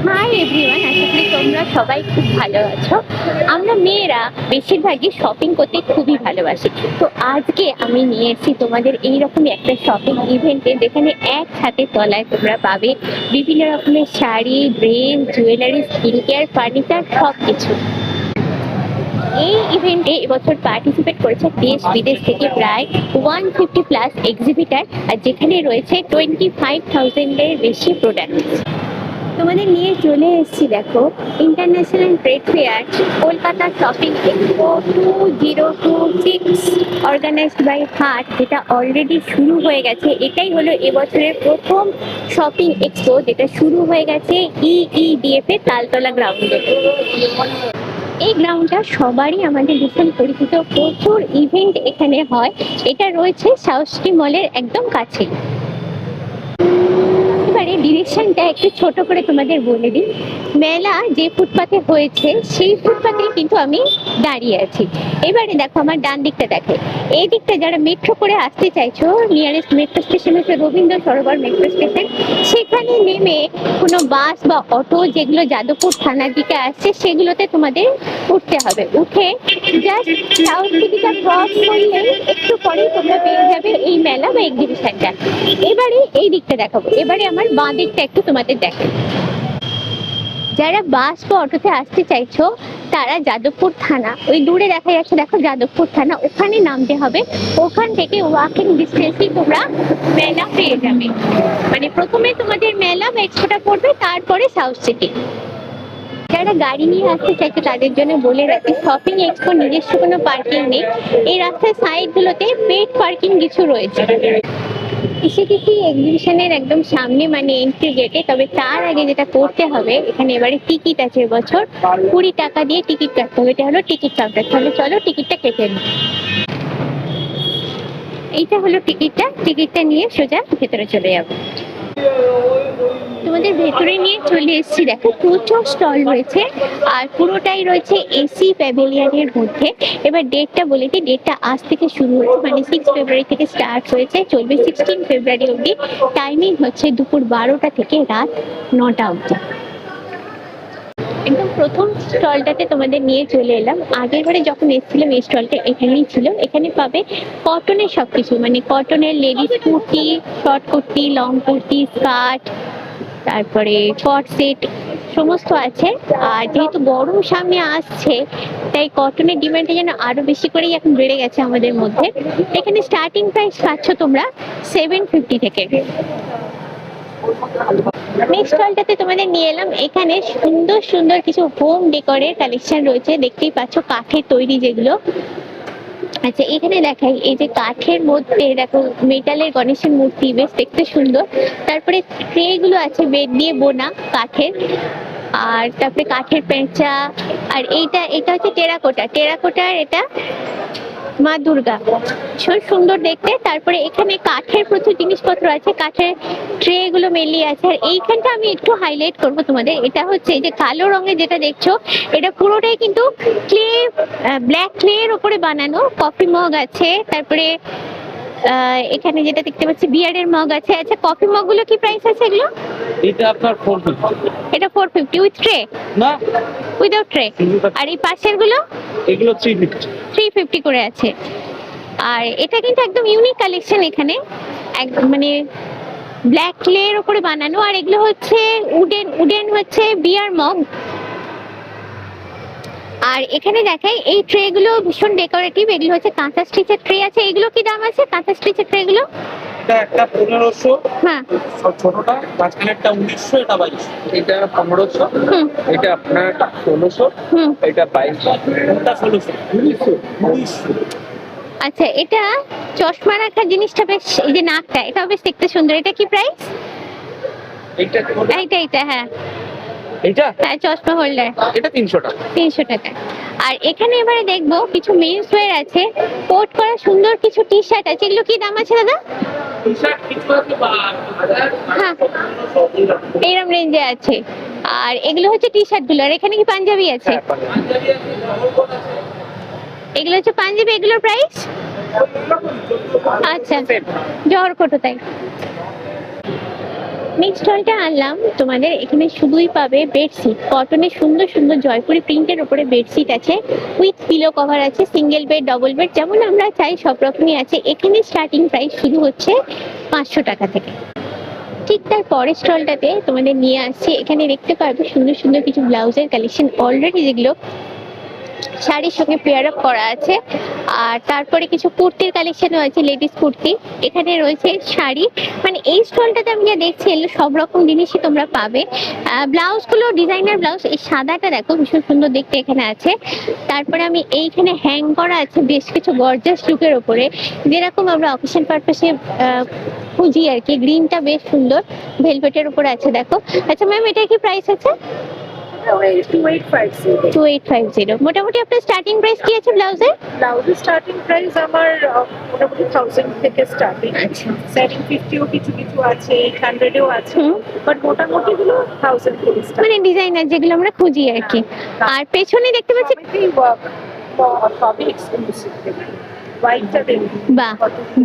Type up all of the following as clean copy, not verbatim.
Hi everyone, আশা করি তোমরা সবাই খুব ভালো আছো। আমরা মেয়েরা বেশিরভাগই শপিং করতে খুবই ভালোবাসি। তো আজকে আমি নিয়ে এসেছি তোমাদের এইরকমই একটা শপিং ইভেন্টে, যেখানে এক ছাদের তলায় তোমরা পাবে বিভিন্ন রকমের sari, dress, jewellery, skin care, furniture, সব কিছু। এই ইভেন্টে এবছর পার্টিসিপেট করেছে দেশ বিদেশ থেকে প্রায় 150+ এক্সিবিটার, আর যেখানে রয়েছে 25,000-এর বেশি প্রোডাক্ট। তোমাদের নিয়ে চলে এসেছি, দেখো, international trade fair Kolkata shopping expo 2026 organised by হাট, যেটা অলরেডি শুরু হয়ে গেছে। এটাই হলো এবছরের প্রথম শপিং এক্সপো, যেটা শুরু হয়ে গেছে EEDF এর তালতলা গ্রাউন্ডে। এই গ্রাউন্ডটা সবারই আমাদের ভীষণ পরিচিত, প্রচুর ইভেন্ট এখানে হয়। এটা রয়েছে সাউথ সিটি মলের একদম কাছে। এবারে ডিরেকশনটা একটু ছোট করে তোমাদের বলে দিই। মেলা যে ফুটপাতে হয়েছে সেই ফুটপাতে কিন্তু আমি দাঁড়িয়ে আছি। এবারে দেখো, আমার ডান দিকটা দেখে, এই দিকটা যারা মেট্রো করে আসতে চাইছো, নিয়ারেস্ট মেট্রো স্টেশন হচ্ছে রবীন্দ্র সরোবর মেট্রো স্টেশন। সেখানে নেমে কোনো বাস বা অটো যেগুলো যাদবপুর থানার দিকে আসছে সেগুলোতে তোমাদের উঠতে হবে। উঠে জাস্ট সাউথ সিটিটা ক্রস করলে একটু পরেই তোমরা পেয়ে যাবে এই মেলা বা এক্সিবিশনটা। এবারে এই দিকটা দেখাবো। এবারে আমার বাঁ দিকটা একটু তোমাদের দেখো। যারা বাস বা অটোতে আসতে চাইছো তারা যাদবপুর থানা, ওই দূরে দেখা যাচ্ছে দেখো যাদবপুর থানা, ওখানে নামতে হবে। ওখান থেকে ওয়াকিং ডিস্টেন্সই তোমরা মেলা পেয়ে যাবে। মানে প্রথমে তোমাদের মেলা বা এক্সপোটা পড়বে, তারপরে সাউথ সিটি। যারা গাড়ি নিয়ে আসতে চাইছে তাদের জন্য বলে রাখি, শপিং এক্সপো নিজস্ব কোনো পার্কিং নেই। এই রাস্তার সাইডগুলোতে পেড পার্কিং কিছু রয়েছে। এসে গেছি এক্সিবিশনের একদম সামনে, মানে এন্ট্রি গেটে। তবে তার আগে যেটা করতে হবে, এখানে এবারে টিকিট আছে এবছর, 20 টাকা দিয়ে টিকিট কাটতে হবে। এটা হলো টিকিট কাউন্টার। তাহলে চলো টিকিটটা কেটে নিই। এইটা হলো টিকিটটা। টিকিটটা নিয়ে সোজা ভেতরে চলে যাবো। তোমাদের ভেতরে নিয়ে চলে এসেছি, দেখো প্রচুর স্টল রয়েছে, আর পুরোটাই রয়েছে এসি প্যাভিলিয়নের মধ্যে। এবার ডেটটা বলে দিই, ডেটটা আজ থেকে শুরু হচ্ছে, মানে 6 ফেব্রুয়ারি থেকে স্টার্ট হয়েছে, চলবে 16 ফেব্রুয়ারি অবধি। টাইমিং হচ্ছে দুপুর 12টা থেকে রাত 9টা অবধি। একদম প্রথম স্টলটাতে তোমাদের নিয়ে চলে এলাম। আগের বারে যখন এসেছিলাম এই স্টলটা এখানেই ছিল। এখানে পাবে কটনের সবকিছু, মানে কটনের ladies kurti, short kurti, long kurti, skirt, তারপরে কট সেট সমস্ত আছে। আর যেহেতু গরম সামনে আসছে, তাই কটনের ডিমান্ডটা যেন আরো বেশি করেই এখন বেড়ে গেছে আমাদের মধ্যে। এখানে স্টার্টিং প্রাইস পাচ্ছ তোমরা 750 থেকে। নেক্সট স্টলটাতে তোমাদের নিয়ে এলাম। এখানে সুন্দর সুন্দর কিছু হোম ডেকোরের কালেকশন রয়েছে, দেখতেই পাচ্ছ, কাঠের তৈরি যেগুলো। আচ্ছা, এখানে দেখাই, এই যে কাঠের মধ্যে দেখো মেটালের গণেশের মূর্তি, বেশ দেখতে সুন্দর। তারপরে ট্রে গুলো আছে বেড দিয়ে বোনা কাঠের, আর তারপরে কাঠের পেঁচা। আর এটা হচ্ছে টেরাকোটার, এটা মা দুর্গা, সুন্দর দেখতে। তারপরে এখানে কাঠের প্রচুর জিনিসপত্র আছে, কাঠের ট্রে গুলো মেনলি আছে। আর এইখানটা আমি একটু হাইলাইট করব তোমাদের, এটা হচ্ছে যে কালো রঙের যেটা দেখছো, এটা পুরোটাই কিন্তু ক্লে, ব্ল্যাক ক্লে এর উপরে বানানো। কফি মগ আছে, তারপরে এখানে যেটা দেখতে পাচ্ছি বিয়ারের মগ আছে। আচ্ছা, কফি মগ গুলো কি প্রাইস আছে এগুলো? এটা আপনার 450। এটা 450 উইথ ট্রে না, উইদাউট ট্রে। আর এই পাশের গুলো এগুলো 350। 350 করে আছে। আর এটা কিন্তু একদম ইউনিক কালেকশন, এখানে মানে ব্ল্যাক ক্লে এর উপরে বানানো। আর এগুলো হচ্ছে উডেন হচ্ছে বিয়ার মগ। আর এখানে দেখাই, এই ট্রে গুলো ভীষণ ডেকোরেটিভ। এগুলো হচ্ছে কাঁচা স্টিচের ট্রে আছে। এগুলো কি দাম আছে কাঁচা স্টিচের ট্রে গুলো? এটা একটা 1500, হ্যাঁ, ছোটটা, মাঝখানেরটা 1900, এটা 2200। এটা 1500, এটা আপনার 1600, এটা 2200, এটা 1600, 1900। আচ্ছা, এটা চশমা রাখার জিনিসটা বেশ, এই যে নাকটা, এটাও বেশ দেখতে সুন্দর। এটা কি প্রাইস? এইটা হ্যাঁ, হ্যাঁ চশমা হোল্ডার, এটা 300 টাকা। 300 টাকা। আর এখানে এবারে দেখবো কিছু মেন্স ওয়্যার আছে, কোট করা সুন্দর কিছু টি শার্ট আছে। এগুলো কি দাম আছে দাদা? টি-শার্ট কিছু আছে 1000, হ্যাঁ, এইরকম রেঞ্জে আছে। আর এগুলো হচ্ছে টি শার্ট গুলো। আর এখানে কি পাঞ্জাবি আছে? পাঞ্জাবি আছে, ডবল কোট আছে। এগুলো হচ্ছে পাঞ্জাবি। এগুলোর প্রাইস? আচ্ছা, জহর কোটও তাই। নেক্সট স্টলটা আনলাম তোমাদের, এখানে শুধুই পাবে বেডশিট, কটনের সুন্দর সুন্দর জয়পুরি প্রিন্টের উপরে বেডশিট আছে, উইথ পিলো কভার আছে, সিঙ্গেল বেড ডবল বেড যেমন আমরা চাই সব রকমই আছে। এখানে স্টার্টিং প্রাইস শুরু হচ্ছে 500 টাকা থেকে। ঠিক তার পরের স্টলটাতে তোমাদের নিয়ে আসছি, এখানে দেখতে পারবে সুন্দর সুন্দর কিছু ব্লাউজের কালেকশন অলরেডি যেগুলো শাড়ির সঙ্গে পেয়ার আপ করা আছে। আর তারপরে কিছু কুর্তির কালেকশনও আছে, লেডিস কুর্তি। এখানে রয়েছে শাড়ি, মানে এই স্টলটাতে আমি যা দেখছি এগুলো সব রকম জিনিসই তোমরা পাবে। ব্লাউজগুলো ডিজাইনার ব্লাউজ, এই সাদাটা দেখো ভীষণ সুন্দর দেখতে এখানে আছে। তারপরে আমি এইখানে হ্যাং করা আছে বেশ কিছু গর্জাস লুকের ওপরে, যেরকম আমরা অকেশন পারপাসে খুঁজি আর কি। গ্রিনটা বেশ সুন্দর ভেলভেটের উপরে আছে দেখো। আচ্ছা ম্যাম, এটা কি প্রাইস আছে? 2850। মোটামুটি আপনার স্টার্টিং প্রাইস কি আছে ব্লাউজের? ব্লাউজের স্টার্টিং প্রাইস আমার মোটামুটি 1000 থেকে স্টার্টিং। আচ্ছা। 750ও কিছু কিছু আছে, 800ও আছে, হুম। বাট মোটামুটি গুলো 1000 থেকে স্টার্ট। মানে ডিজাইনার যেগুলো আমরা খুঁজি আর কি। আর পেছনে দেখতে পাচ্ছি, সবই এক্সক্লুসিভ। হোয়াইটটা দেখুন, বাহ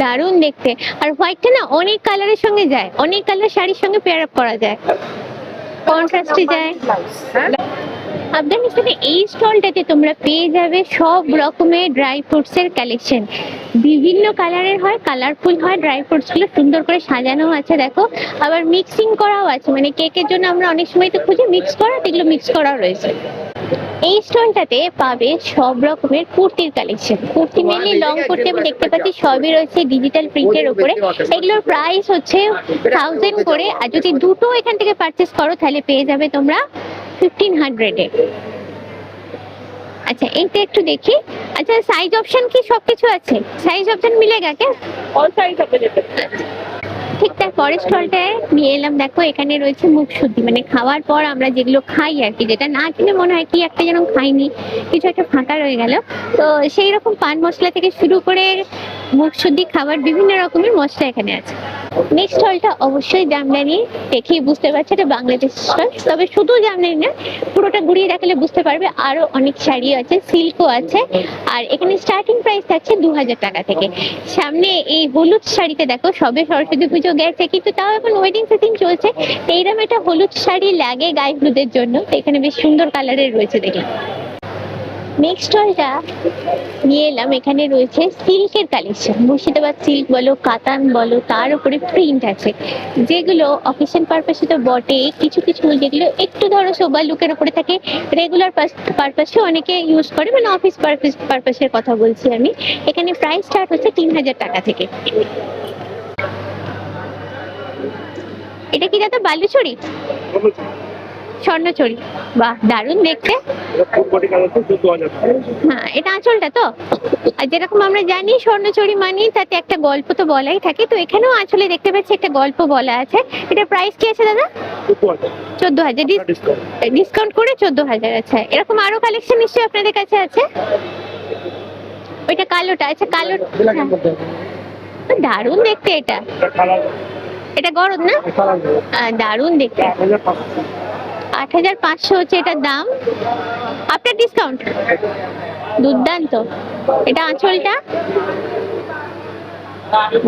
দারুণ দেখতে। আর হোয়াইটটা না অনেক কালারের সঙ্গে যায়, অনেক কালার শাড়ির সঙ্গে পেয়ার আপ করা যায়, কন্ট্রাস্টে যায়। ব্লাউজ। হ্যাঁ, আফগানিস্তানে এই স্টলটাতে তোমরা পেয়ে যাবে সব রকমের ড্রাই ফ্রুটস এর কালেকশন। বিভিন্ন কালারের হয়, কালারফুল হয়, ড্রাই ফ্রুটস গুলো সুন্দর করে সাজানো আছে দেখো। আবার মিক্সিং করাও আছে, মানে কেকের জন্য আমরা অনেক সময় তো খুঁজি মিক্স করা, এগুলো মিক্স করাও রয়েছে। এই স্টলটাতে পাবে সব রকমের কুর্তির collection. Kurti mainly long kurti আমি দেখতে পাচ্ছি সবই রয়েছে ডিজিটাল প্রিন্টের উপরে। এগুলোর প্রাইস হচ্ছে 1000 করে, আর যদি দুটো এখান থেকে পারচেস করো তাহলে পেয়ে যাবে তোমরা 1500-এ। আচ্ছা এইটা একটু দেখি। আচ্ছা সাইজ অপশন কি সবকিছু আছে? সাইজ অপশন মিলেগা কে? All size available. ঠিক তার পরের স্টলটায় নিয়ে এলাম, দেখো এখানে রয়েছে মুখ শুদ্ধি, মানে খাওয়ার পর আমরা যেগুলো খাই আর কি, যেটা না কিনে মনে হয় কি একটা যেন খাইনি, কিছু একটা ফাঁকা রয়ে গেল। তো সেই রকম পান মশলা থেকে শুরু করে মুখ শুদ্ধি খাবার বিভিন্ন রকমের মশলা এখানে আছে। নেক্সট স্টলটা অবশ্যই জামদানি, দেখেই বুঝতে পারছো এটা বাংলাদেশ স্টল। তবে শুধু জামদানি না, পুরোটা ঘুরিয়ে দেখালে বুঝতে পারবে আরো অনেক শাড়ি আছে, সিল্কও আছে। আর এখানে স্টার্টিং প্রাইস থাকছে 2000 টাকা থেকে। সামনে এই হলুদ শাড়িতে দেখো, সবে সরস্বতী পুজো গেছে কিন্তু তাও এখন ওয়েডিং সিজন চলছে, এইরকম একটা হলুদ শাড়ি লাগে গায়ে হলুদের জন্য, তো এখানে বেশ সুন্দর কালারের রয়েছে দেখলাম। নেক্সট স্টলটা নিয়ে এলাম, এখানে রয়েছে সিল্কের কালেকশন। মুর্শিদাবাদ সিল্ক বলো, কাতান বলো, তার উপরে প্রিন্ট আছে, যেগুলো অকেশন পারপাসে তো বটে, কিছু কিছু যেগুলো একটু ধরো সোবার লুকের উপরে থাকে, রেগুলার পারপাসে অনেকে ইউজ করে, মানে অফিস পারপাসের কথা বলছি আমি। এখানে প্রাইস স্টার্ট হচ্ছে 3000 টাকা থেকে। এটা কি দাদা বালুচরি? স্বর্ণচরি, বাহ দারুণ দেখতে। হ্যাঁ এটা আঁচলটা তো, আর যেরকম আমরা জানি স্বর্ণচরি মানে তাতে একটা গল্প তো বলাই থাকে, তো এখানেও আঁচলে দেখতে পাচ্ছি একটা গল্প বলা আছে। এটা প্রাইস কি আছে দাদা? 14,000 ডিসকাউন্ট করে 14,000। আচ্ছা এরকম আরো কালেকশন নিশ্চয়ই আপনাদের কাছে আছে। ওইটা কালোটা, আচ্ছা কালো, দারুণ দেখতে এটা। এটা গরম না? দারুণ দেখতে। 8500 হচ্ছে এটার দাম, আপনার ডিসকাউন্ট। দুর্দান্ত। এটা আঁচলটা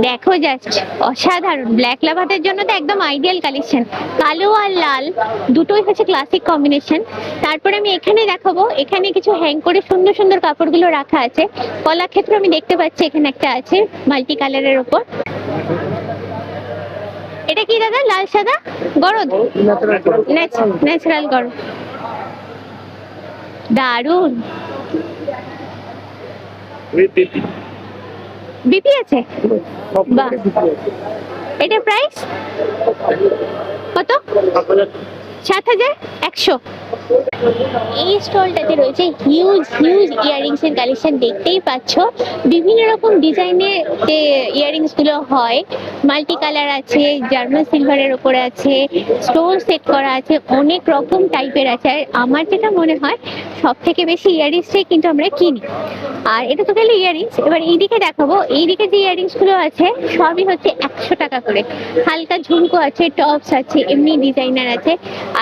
দেখো জাস্ট অসাধারণ, ব্ল্যাক লাভারদের জন্য তো একদম আইডিয়াল কালেকশন। কালো আর লাল দুটোই হচ্ছে ক্লাসিক কম্বিনেশন। তারপরে আমি এখানে দেখাবো, এখানে কিছু হ্যাং করে সুন্দর সুন্দর কাপড়গুলো রাখা আছে। কলাক্ষেত্র আমি দেখতে পাচ্ছি এখানে একটা আছে মাল্টি কালারের উপর। এটা কি দাদা লাল সাদা গরদ? ন্যাচারাল গরদ, দারুন। বিপি আছে, বাহ। এটা প্রাইস কত? 7100। এই স্টলটাতে রয়েছে হিউজ হিউজ ইয়াররিংস এর কালেকশন, দেখতেই পাচ্ছ বিভিন্ন রকম ডিজাইনের যে ইয়াররিংস গুলো হয়, মাল্টি কালার আছে, জার্মান সিলভারের উপরে আছে, স্টোন সেট করা আছে, অনেক রকম টাইপের আছে। আর আমার যেটা মনে হয় সব থেকে বেশি ইয়াররিংসটাই কিন্তু আমরা কিনি। আর এটা তো গেলে ইয়াররিংস, এবার এইদিকে দেখাবো, এইদিকে যে ইয়াররিংস গুলো আছে সবই হচ্ছে 100 টাকা করে। হালকা ঝুমকো আছে, টপস আছে, এমনি ডিজাইনার আছে।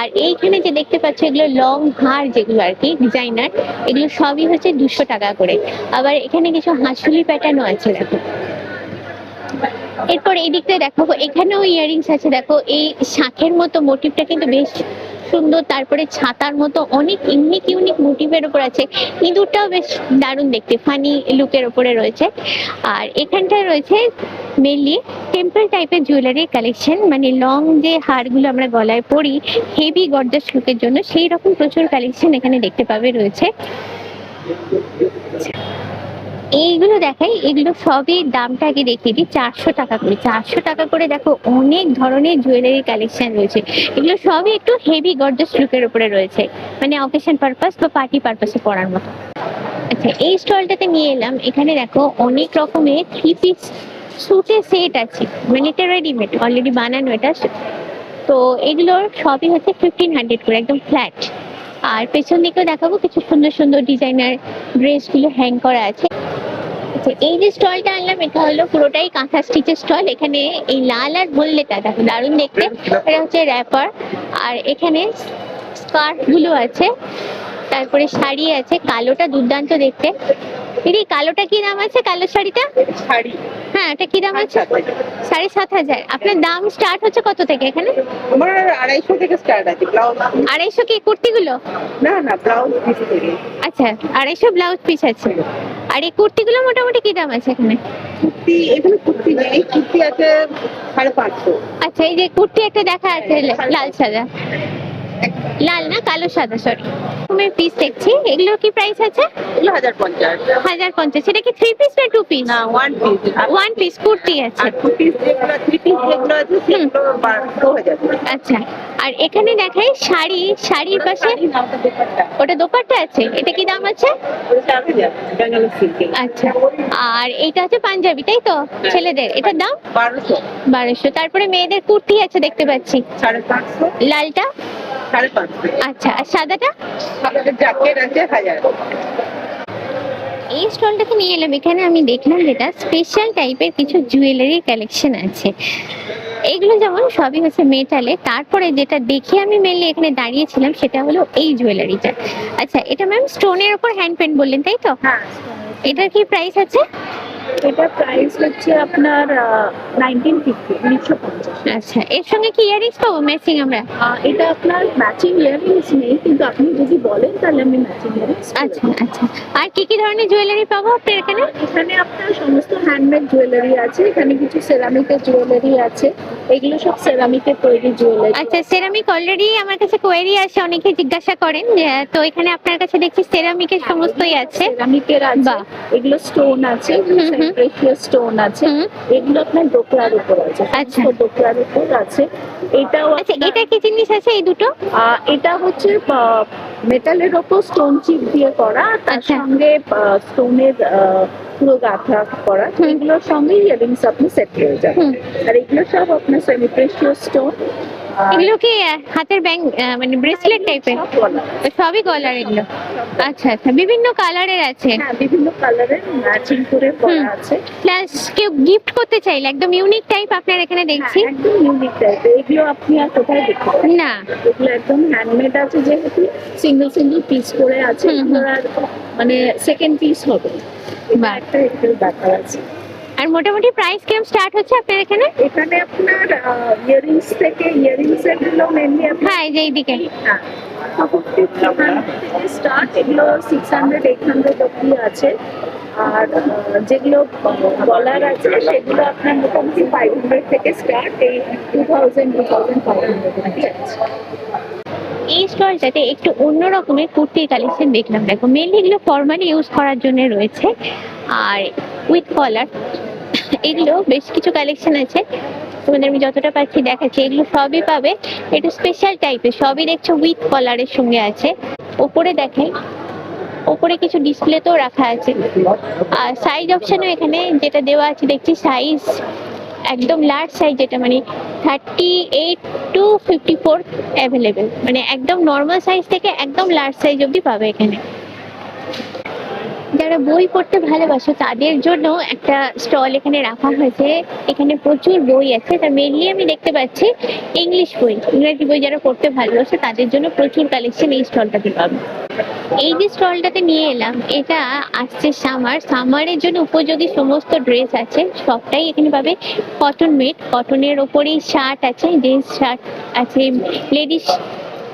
আর এইখানে যে দেখতে পাচ্ছ এগুলো লং হার যেগুলো আর কি ডিজাইনার, এগুলো সবই হচ্ছে 200 টাকা করে। আবার এখানে কিছু হাঁসুলি প্যাটার্নও আছে দেখো, এরপর এই দিকটা দেখাবো, এখানেও ইয়ারিংস আছে। দেখো এই শাঁখের মতো মোটিভটা কিন্তু বেশ সুন্দর, তারপরে ছাতার মতো অনেক ইউনিক ইউনিক মোটিভের উপর আছে। ইঁদুরটাও বেশ দারুণ দেখতে, ফানি লুকের উপরে রয়েছে। আর এখানটায় রয়েছে মেনলি টেম্পল টাইপের জুয়েলারির কালেকশন, মানে লং যে হারগুলো আমরা গলায় পরি হেভি গর্জাস লুকের জন্য, সেই রকম প্রচুর কালেকশন এখানে দেখতে পাবে রয়েছে। এইগুলো দেখাই, এগুলো সবই দামটা আগে দেখিয়ে দিই, 400 টাকা করে। 400 টাকা করে দেখো অনেক ধরনের জুয়েলারি কালেকশন রয়েছে। এগুলো সবই একটু হেভি গর্জাস লুকের উপরে রয়েছে, মানে অকেশন পারপাস বা পার্টি পারপাসে পরার মতো। আচ্ছা, এই স্টলটাতে নিয়ে এলাম, এখানে দেখো অনেক রকমের 3 পিস সুটের সেট আছে, মানে এটা রেডিমেড অলরেডি বানানো এটা। তো এগুলোর সবই হচ্ছে 1500 করে, একদম ফ্ল্যাট। আর পেছন দিকেও দেখাবো কিছু সুন্দর সুন্দর ডিজাইনার ড্রেসগুলো হ্যাং করা আছে। আচ্ছা, এই যে স্টলটা আনলাম এটা হলো পুরোটাই কাঁথা স্টিচের স্টল। এখানে এই লাল আর বললেটা দেখো দারুণ দেখতে, এটা হচ্ছে র্যাপার। আর এখানে স্কার্ফ গুলো আছে, তারপরে শাড়ি আছে, কালোটা দুর্দান্ত দেখতে। দিদি কালোটা কি দাম আছে, কালো শাড়িটা? শাড়ি হ্যাঁ, এটা কি দাম আছে? 7500। আপনার দাম স্টার্ট হচ্ছে কত থেকে এখানে? আমার 250 থেকে স্টার্ট আছে ব্লাউজ। 250 কি কুর্তিগুলো? না না, ব্লাউজ পিস থেকে। আচ্ছা, 250 ব্লাউজ পিস আছে। আর এই কুর্তিগুলো মোটামুটি কি দাম আছে এখানে? কুর্তি, এখানে কুর্তি নেই, কুর্তি আছে 550। আচ্ছা, এই যে কুর্তি একটা দেখা আছে লাল সাদা, লাল না কালো সাদা, সরি। আমি পিস দেখছি, এগুলো কি প্রাইস আছে? এগুলো 1050। 1050। সেটা কি 3 পিস না 2 পিস? না, ওয়ান পিস। 1 পিস কুর্তি আছে। আর টু পিস যেগুলো, 3 পিস যেগুলো আছে সেগুলো 12,000। আচ্ছা, আর এখানে দেখাই শাড়ি, শাড়ির পাশে ওটা দোপাট্টা আছে, এটা কি দাম আছে? 4000 ব্যাঙ্গালোর সিল্ক। আচ্ছা, আর এইটা হচ্ছে পাঞ্জাবি তাই তো, ছেলেদের, এটার দাম 1200। 1200। তারপরে মেয়েদের কুর্তি আছে দেখতে পাচ্ছি, 550। লালটা 550। আচ্ছা, আর সাদাটা? আমাদের জ্যাকেট আছে 1000। এই স্টলটাকে নিয়ে এলাম, এখানে আমি দেখলাম যেটা স্পেশাল টাইপের কিছু জুয়েলারি কালেকশন আছে। এগুলো যেমন সবই হচ্ছে মেটালে। তারপরে যেটা দেখে আমি মেনলি এখানে দাঁড়িয়েছিলাম সেটা হলো এই জুয়েলারিটা। আচ্ছা, এটা ম্যাম স্টোনের উপর হ্যান্ড পেন্ট বললেন তাই তো? হ্যাঁ, এটার কি প্রাইস আছে? এটা প্রাইস হচ্ছে আপনার 1950। আচ্ছা, এর সঙ্গে কি ইয়ারিংস পাবো ম্যাচিং আমরা? এটা আপনার ম্যাচিং ইয়ারিংস নেই, কিন্তু আপনি যদি বলেন তাহলে আমি ম্যাচিং ইয়ারিংস। আচ্ছা আচ্ছা, আর কি কি ধরনের জুয়েলারি পাবো আপনার এখানে? এখানে আপনার সমস্ত হ্যান্ডমেড জুয়েলারি আছে, এখানে কিছু সেরামিকের জুয়েলারি আছে, এগুলো সব সেরামিকের তৈরি জুয়েলারি। আচ্ছা, সেরামিক অলরেডি আমার কাছে কোয়েরি আসে, অনেকে জিজ্ঞাসা করেন তো এখানে আপনার কাছে দেখছি সেরামিকের সমস্তই আছে। সেরামিকের আছে, বাহ। এগুলো স্টোন আছে, প্রেশিয়াস স্টোন আছে, এগুলো আপনার ডোকরার উপর আছে। আচ্ছা। ডোকরার উপর আছে। এটাও আচ্ছা, এটা কি জিনিস আছে এই দুটো? এটা হচ্ছে মেটালের ওপর স্টোন চিপ দিয়ে করা, তার আচ্ছা। সঙ্গে স্টোনের পুরো গাঁথা করা। এগুলোর সঙ্গে ইয়ারিংস আপনি সেট হয়ে যাবেন। আর এগুলো সব আপনার সেমি প্রেশিয়াস স্টোন। এগুলো কি হাতের ব্যাং মানে ব্রেসলেট টাইপের? সবই গলার এগুলো? আচ্ছা আচ্ছা, বিভিন্ন কালারের আছে। হ্যাঁ, বিভিন্ন কালারের ম্যাচিং করে করা আছে। প্লাস কেউ গিফট করতে চাইলে একদম ইউনিক টাইপ আপনার এখানে দেখছি। হ্যাঁ, একদম ইউনিক টাইপের। এগুলো আপনি আর কোথায় দেখতে পাবেন না। এগুলো একদম হ্যান্ডমেড আছে, যেহেতু সিঙ্গেল সিঙ্গেল পিস করে আছে, এগুলো আর মানে সেকেন্ড পিস হবে। এটা একটা একটু ব্যাপার আছে। আর মোটামুটি প্রাইস কিরকম স্টার্ট হচ্ছে আপনার এখানে? এখানে আপনার ইয়ারিংস থেকে, ইয়ারিংস এর গুলো মেনলি হ্যাঁ, এই যে এইদিকে। হ্যাঁ, স্টার্ট, এগুলো 600 800 অব্দি আছে। আর যেগুলো গলার আছে সেগুলো আপনার মোটামুটি 500 থেকে স্টার্ট, এই 2000 2500 অব্দি আছে। এই স্টলটাতে একটু অন্য রকমের কুর্তির কালেকশন দেখলাম। দেখো মেনলি এগুলো ফর্মালি ইউজ করার জন্য রয়েছে, আর উইথ কলার। এগুলো বেশ কিছু কালেকশন আছে, তোমাদের আমি যতটা পাচ্ছি দেখাচ্ছি। এগুলো সবই পাবে একটু স্পেশাল টাইপের, সবই দেখছো উইথ কলারের সঙ্গে আছে। ওপরে দেখাই, ওপরে কিছু ডিসপ্লেতেও রাখা আছে। আর সাইজ অপশনও এখানে যেটা দেওয়া আছে দেখছি, সাইজ একদম লার্জ সাইজ, যেটা মানে 38 to 54 অ্যাভেলেবেল, মানে একদম নর্মাল সাইজ থেকে একদম লার্জ সাইজ অবধি পাবে এখানে। যারা বই পড়তে ভালোবাসো তাদের জন্য একটা স্টল এখানে রাখা হয়েছে। এখানে প্রচুর বই আছে, তার মেনলি আমি দেখতে পাচ্ছি ইংলিশ বই, ইংরেজি বই যারা পড়তে ভালোবাসে তাদের জন্য প্রচুর কালেকশন এই স্টলটাতে পাবে। এই যে স্টলটাতে নিয়ে এলাম, এটা আসছে সামারের জন্য উপযোগী সমস্ত ড্রেস আছে, সবটাই এখানে পাবে কটন মেড। কটনের ওপরেই শার্ট আছে, জিন্স শার্ট আছে, লেডিস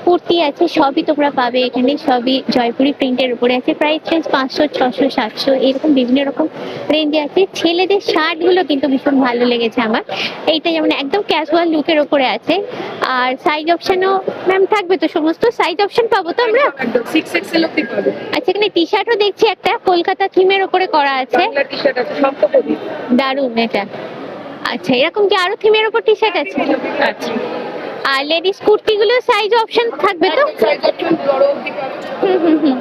কুর্তি আছে, সবই তোমরা পাবে এখানে। সবই জয়পুরি প্রিন্টের উপরে আছে। প্রাইস রেঞ্জ 500, 600, 700 এরকম বিভিন্ন রকম রেঞ্জে আছে। ছেলেদের শার্ট গুলো কিন্তু ভীষণ ভালো লেগেছে আমার। এইটা যেমন একদম ক্যাজুয়াল লুকের উপরে আছে। আর সাইজ অপশনও ম্যাম থাকবে তো? সমস্ত সাইজ অপশন পাবো তো আমরা? একদম 6XL অবধি পাবে। আচ্ছা, এখানে টি শার্টও দেখছি একটা কলকাতা থিমের উপরে করা আছে, বাংলা টি শার্ট আছে, সব তো কবি। দারুণ এটা। আচ্ছা, এরকম কি আরো থিমের উপর টি শার্ট আছে? আচ্ছা, আর লেডিস কুর্তি গুলো সাইজ অপশন থাকবে তো? বড় অবধি পাবে। হুম।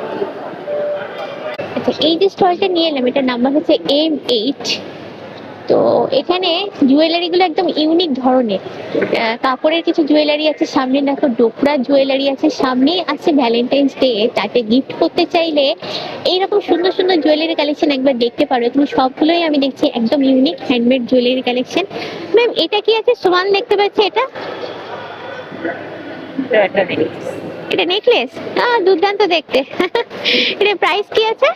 আচ্ছা, এই যে স্টলটা নিয়ে এলাম, এটার নাম্বার হচ্ছে M8। তো এখানে জুয়েলারি গুলো একদম ইউনিক ধরনের। কাপড়ের কিছু জুয়েলারি আছে, সামনে দেখো ডোকরা জুয়েলারি আছে, সামনে আছে ভ্যালেন্টাইন্স ডে, তাতে গিফট করতে চাইলে এইরকম সুন্দর সুন্দর জুয়েলারি কালেকশন একবার দেখতে পারো। এখানে সবগুলোই আমি দেখছি একদম unique handmade jewellery collection. Ma'am, এটা কি আছে? সোয়ান দেখতে পাচ্ছি, এটা এটা নেকলেস, দুর্দান্ত দেখতে। এটা প্রাইস কি আছে?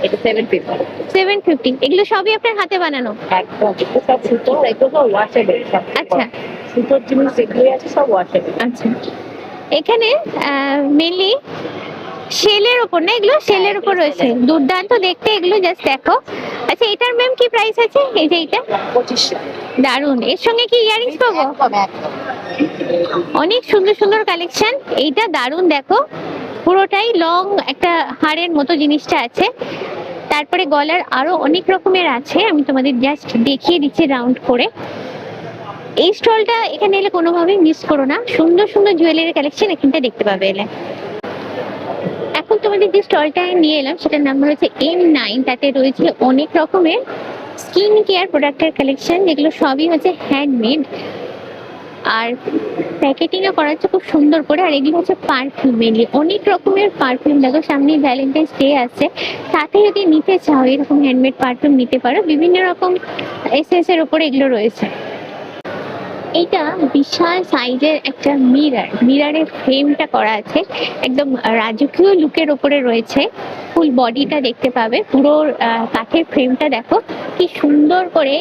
এটা 750। 750। এগুলো সবই আপনার হাতে বানানো? একদম, এটা সব সুতো, এগুলো সব ওয়াশেবল। আচ্ছা সুতোর জিনিস যেগুলো আছে সব ওয়াশেবল। আচ্ছা, এখানে মেনলি সেলের উপর না, এগুলো সেলের উপর রয়েছে, দুর্দান্ত দেখতে এগুলো, জাস্ট দেখো। আচ্ছা, এটার ম্যাম কি প্রাইস আছে? এই যে এটা 2500। দারুন, এর সঙ্গে কি ইয়ারিংস পাবো? অনেক সুন্দর সুন্দর কালেকশন। এইটা দারুন, দেখো পুরোটাই লং একটা হাড়ের মতো জিনিসটা আছে। তারপরে গলার আরো অনেক রকমের আছে, আমি তোমাদের জাস্ট দেখিয়ে দিচ্ছি রাউন্ড করে। এই স্টলটা এখানে এলে কোনোভাবেই মিস করো না, সুন্দর সুন্দর জুয়েলারি কালেকশন এখানটা দেখতে পাবে এলে। এখন তোমাদের যে স্টলটা নিয়ে এলাম সেটার নাম হচ্ছে M9। তাতে রয়েছে অনেক রকমের স্কিন কেয়ার প্রোডাক্টের কালেকশন, যেগুলো সবই হচ্ছে হ্যান্ডমেড আর প্যাকেটিং এ করা হচ্ছে খুব সুন্দর করে। আর এগুলো হচ্ছে পারফিউম, মেনলি অনেক রকমের পারফিউম। দেখো সামনে ভ্যালেন্টাইন্স ডে আছে, সাথে যদি নিতে চাও এরকম হ্যান্ডমেড পারফিউম নিতে পারো। বিভিন্ন রকম এসএস এর উপরে এগুলো রয়েছে। এইটা বিশাল সাইজের একটা মিরারের ফ্রেমটা করা আছে, একদম রাজকীয় লুকের উপরে রয়েছে। ফুল বডিটা দেখতে পাবে, পুরো কাঠের ফ্রেমটা দেখো কি সুন্দর করে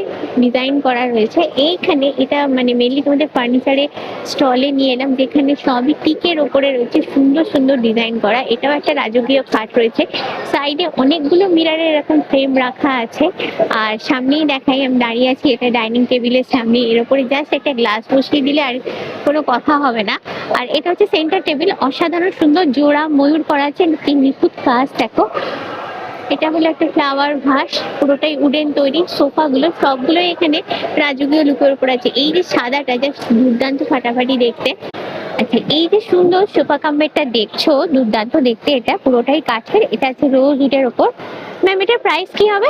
ডিজাইন করা রয়েছে। এইখানে এটা মানে মেনলি তোমাদের ফার্নিচারে স্টলে নিয়ে এলাম, যেখানে সবই টিকের উপরে রয়েছে, সুন্দর সুন্দর ডিজাইন করা। এটাও একটা রাজকীয় খাট রয়েছে। সাইডে অনেকগুলো মিরারের এরকম ফ্রেম রাখা আছে। আর সামনেই দেখাই, আমি দাঁড়িয়ে আছি এটা ডাইনিং টেবিলের সামনে, এর উপরে জাস্ট একটা গ্লাস বসিয়ে দিলে আর কোনো কথা হবে না। আর এটা হচ্ছে সেন্টার টেবিল, অসাধারণ সুন্দর জোড়া ময়ূর করা আছে, কি নিখুঁত কাজ দেখো। এটা হলো একটা ফ্লাওয়ার ভাস, পুরোটাই উডেন তৈরি। সোফা গুলো সবগুলোই এখানে রাজকীয় লুকের উপর আছে। এই যে সাদাটা জাস্ট দুর্দান্ত ফাটাফাটি দেখতে। আচ্ছা, এই যে সুন্দর সোফা কাম্বেরটা দেখছো, দুর্দান্ত দেখতে, এটা পুরোটাই কাঠের। এটা আছে রোজ উডের উপর। ম্যাম, এটার প্রাইস কি হবে?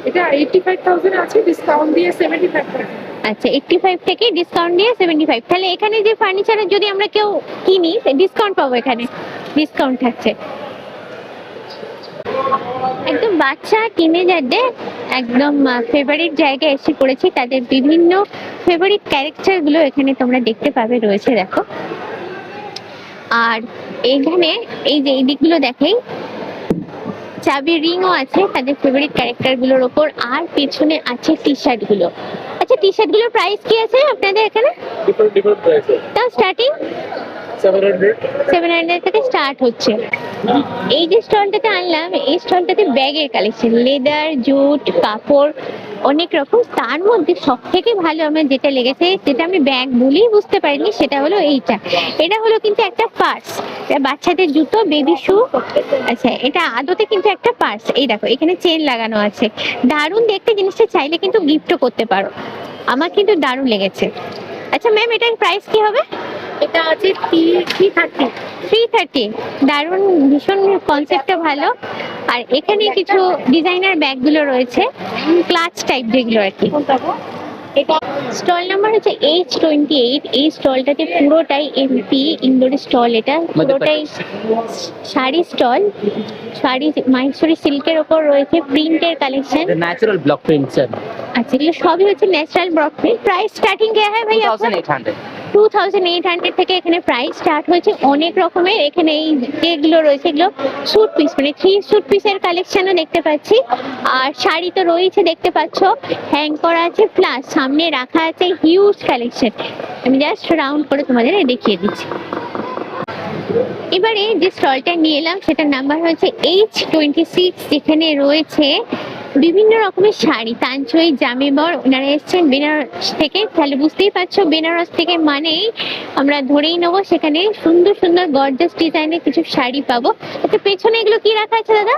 এটা 85,000 আছে, ডিসকাউন্ট দিয়ে 75,000। আচ্ছা, 85 থেকে ডিসকাউন্ট দিয়ে 75। তাহলে এখানে যে ফার্নিচার যদি আমরা কেউ কিনি ডিসকাউন্ট পাবো, এখানে ডিসকাউন্ট থাকছে। একদম বাচ্চা টিনেজারদের একদম ফেভারিট জায়গায় এসে পড়েছি, তাদের বিভিন্ন ফেভারিট ক্যারেক্টার গুলো এখানে তোমরা দেখতে পাবে রয়েছে, দেখো। আর এখানে এই যে এই দিকগুলো দেখাই, চাবির রিংও আছে তাদের ফেভারিট ক্যারেক্টার গুলোর ওপর। আর পেছনে আছে টি শার্ট গুলো। আচ্ছা, টি শার্ট গুলোর প্রাইস কি আছে আপনাদের এখানে? ডিফারেন্ট প্রাইস তাও স্টার্টিং 700 থেকে স্টার্ট হচ্ছে। এই যে স্টলটাতে আনলাম, এই স্টলটাতে ব্যাগের কালেকশন, লেদার, জুট, কাপড়, অনেক রকম। তার মধ্যে সব থেকে ভালো আমার যেটা লেগেছে, যেটা আমি ব্যাগ বলেই বুঝতে পারিনি, সেটা হলো এইটা। এটা হলো কিন্তু একটা পার্স, বাচ্চাদের জুতো, বেবি শু। আচ্ছা, এটা আদতে কিন্তু একটা পার্স। এই দেখো এখানে চেন লাগানো আছে, দারুণ দেখতে জিনিসটা, চাইলে কিন্তু গিফটও করতে পারো। আমার কিন্তু দারুণ লেগেছে। আচ্ছা ম্যাম, এটার প্রাইস কি হবে? এটা আছে 330। 330, দারুণ, ভীষণ কনসেপ্টটা ভালো। আর এখানে কিছু ডিজাইনার ব্যাগগুলো রয়েছে, ক্লাচ টাইপ যেগুলো আর কি। এটা স্টল নাম্বার হচ্ছে H28। এই স্টলটাতে পুরোটাই এমপি ইনডোর স্টল, এটা পুরোটাই শাড়ি স্টল। শাড়ি মাহেশ্বরী সিল্কের ওপর রয়েছে প্রিন্টের collection. Natural block print sir আচ্ছা, এগুলো সবই হচ্ছে natural block print. Price starting কে হয় ভাই আপনার? 2800 2800 থেকে এখানে প্রাইস স্টার্ট হয়েছে। অনেক রকমের এখানে এই যেগুলো রয়েছে এগুলো স্যুট পিস, মানে 3 স্যুট পিসের কালেকশনও দেখতে পাচ্ছি। আর শাড়ি তো রয়েছে দেখতে পাচ্ছ, হ্যাং করা আছে, প্লাস সামনে রাখা আছে হিউজ কালেকশন। আমি জাস্ট রাউন্ড করে তোমাদের দেখিয়ে দিচ্ছি। এবারে যে স্টলটা নিয়ে এলাম সেটার নাম্বার হচ্ছে H26, যেখানে রয়েছে বিভিন্ন রকমের শাড়ি। তাঞ্চই জামেবর ওনারা এসেছেন বেনারস থেকে, তাহলে বুঝতেই পারছো বেনারস থেকে মানেই আমরা ধরেই নেবো সেখানে সুন্দর সুন্দর গর্জাস ডিজাইনের কিছু শাড়ি পাবো। আচ্ছা, পেছনে এগুলো কি রাখা আছে দাদা?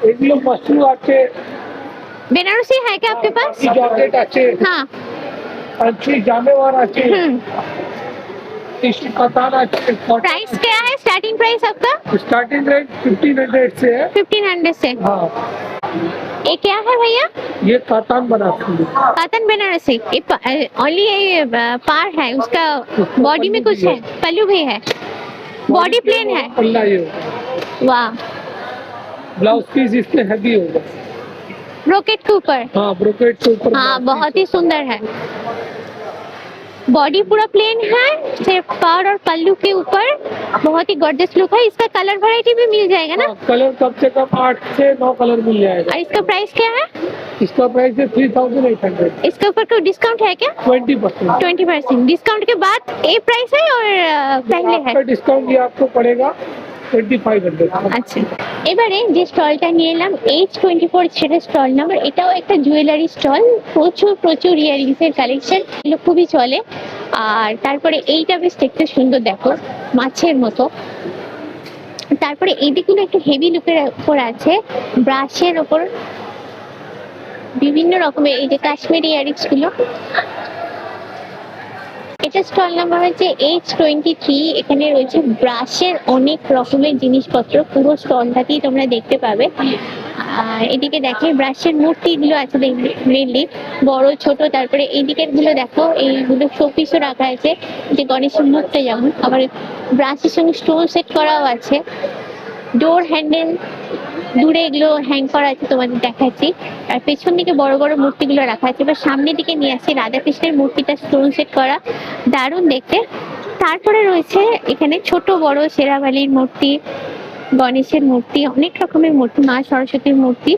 এগুলো মশরু আছে, বেনারসি है क्या आपके पास? জর্জেট আছে, हाँ। পাঞ্চি জামেওয়ার আছে, टिश्यू कतान আছে। प्राइस क्या है? स्टार्टिंग प्राइस आपका स्टार्टिंग रेट 1500 से है। 1500 से। हाँ, ये क्या है भैया? ये कातान बनाती है। कातन बनारसी। ओनली ये पार है उसका, बॉडी में कुछ है, पल्लू भी है, बॉडी प्लेन है। पल्ला ये वाह, ब्लाउज पीस इसमें हैवी होगा। ब्रोकेट के ऊपर। हाँ, ब्रोकेट के ऊपर। हाँ, बहुत ही सुंदर है। बॉडी पूरा प्लेन है, सिर्फ पार और पल्लू के ऊपर बहुत ही गॉर्जियस लुक है। इसका कलर वैरायटी भी मिल जाएगा ना? हाँ, कलर कम से कम 8 से 9 कलर मिल जाएगा। और इसका प्राइस क्या है? इसका प्राइस है 3800। इसके ऊपर कोई डिस्काउंट है क्या? 20%। 20% डिस्काउंट के बाद ये प्राइस है और पहले है? आपका डिस्काउंट ये आपको पड़ेगा 2500। আচ্ছা, এবারে যে স্টলটা নিয়ে এলাম H24, সেটা স্টল নাম্বার। এটাও একটা জুয়েলারি স্টল, প্রচুর প্রচুর ইয়ারিংস এর কালেকশন, এগুলো খুবই চলে। আর তারপরে এইটা বেশ দেখতে সুন্দর, দেখো মাছের মতো। তারপরে এইদিকগুলো একটু হেভি লুকের উপর আছে, ব্রাশের ওপর বিভিন্ন রকমের এই যে কাশ্মীরি ইয়ারিংস গুলো। এটা স্টল নাম্বার হচ্ছে H23। এখানে রয়েছে ব্রাশের অনেক রকমের জিনিসপত্র, পুরো স্টলটাতেই তোমরা দেখতে পাবে। আর এদিকে দেখে ব্রাশের মূর্তিগুলো আছে মেনলি, বড় ছোট। তারপরে এই দিকের গুলো দেখো, এইগুলো শোপিসও রাখা আছে, যে গণেশের মুখটা যেমন, আবার ব্রাশের সঙ্গে স্টোন সেট করাও আছে। ডোর হ্যান্ডেল দূরে এগুলো হ্যাং করা আছে, তোমাদের দেখাচ্ছি। আর পেছন দিকে বড় বড় মূর্তিগুলো রাখা আছে। এবার সামনের দিকে নিয়ে আসছি, রাধাকৃষ্ণের মূর্তিটা স্টোন সেট করা, দারুণ দেখতে। তারপরে রয়েছে এখানে ছোট বড় শেরাবালির মূর্তি, গণেশের মূর্তি, অনেক রকমের মূর্তি, মা সরস্বতীর মূর্তি।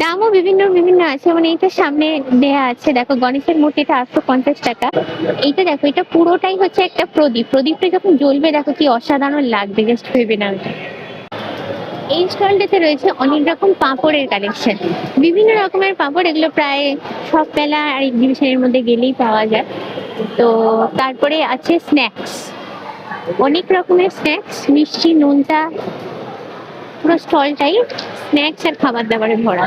দামও বিভিন্ন বিভিন্ন আছে, মানে এইটা সামনে দেয়া আছে, দেখো গণেশের মূর্তিটা 850 টাকা। এইটা দেখো, এটা পুরোটাই হচ্ছে একটা প্রদীপ, প্রদীপটা যখন জ্বলবে দেখো কি অসাধারণ লাগবে, জাস্ট ভেবে না। এই স্টলটাতে রয়েছে অনেক রকম পাঁপড়ের কালেকশন, বিভিন্ন রকমের পাঁপড়। এগুলো প্রায় সব মেলা আর এক্সিবিশনের মধ্যে গেলেই পাওয়া যায়। তো তারপরে আছে স্ন্যাক্স, অনেক রকমের স্ন্যাক্স, মিষ্টি নোনতা, পুরো স্টলটাই স্ন্যাক্স আর খাবার দাবারে ভরা।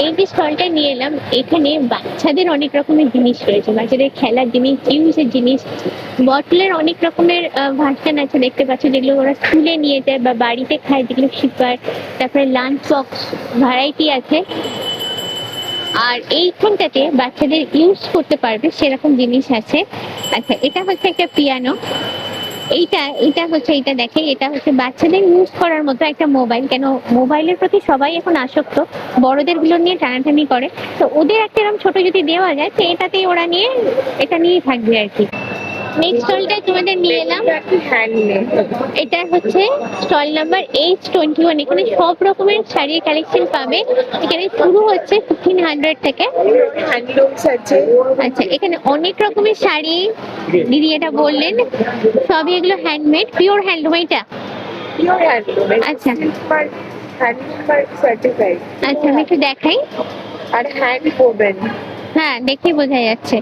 এই যে স্টলটা নিয়ে এলাম, এখানে বাচ্চাদের অনেক রকমের জিনিস রয়েছে, বাচ্চাদের খেলার জিনিস, ইউজের জিনিস, বটলের অনেক রকমের ভার্সন আছে দেখতে পাচ্ছ, যেগুলো ওরা স্কুলে নিয়ে যায় বা বাড়িতে খায়, যেগুলো শিপার। তারপরে লাঞ্চ বক্স ভ্যারাইটি আছে। আর এইখানটাতে বাচ্চাদের ইউজ করতে পারবে সেরকম জিনিস আছে। আচ্ছা, এটা হচ্ছে একটা পিয়ানো। এইটা হচ্ছে, এটা দেখে, এটা হচ্ছে বাচ্চাদের ইউজ করার মতো একটা মোবাইল। কেন মোবাইলের প্রতি সবাই এখন আসক্ত, বড়দের গুলো নিয়ে টানাটানি করে, তো ওদের একটা এরকম ছোট যদি দেওয়া যায় তো এটাতেই ওরা নিয়ে এটা নিয়েই থাকবে আর কি। নেক্সট স্টলটা তোমাদের নিয়ে এলাম, এটা হচ্ছে স্টল নাম্বার H21। এখানে সব রকমের শাড়ির কালেকশন পাবে। এখানে শুরু হচ্ছে 1500 থেকে। হ্যান্ডলুমস আছে। আচ্ছা, এখানে অনেক রকমের শাড়ি, দিদি এটা বললেন, সবই এগুলো হ্যান্ডমেড, পিওর হ্যান্ডলুম। এটা পিওর হ্যান্ডলুম। আচ্ছা, হ্যান্ডলুম সার্টিফাইড। আচ্ছা আমি একটু দেখাই। আর হ্যান্ড ওভেন। হ্যাঁ, দেখেই বোঝা যাচ্ছে।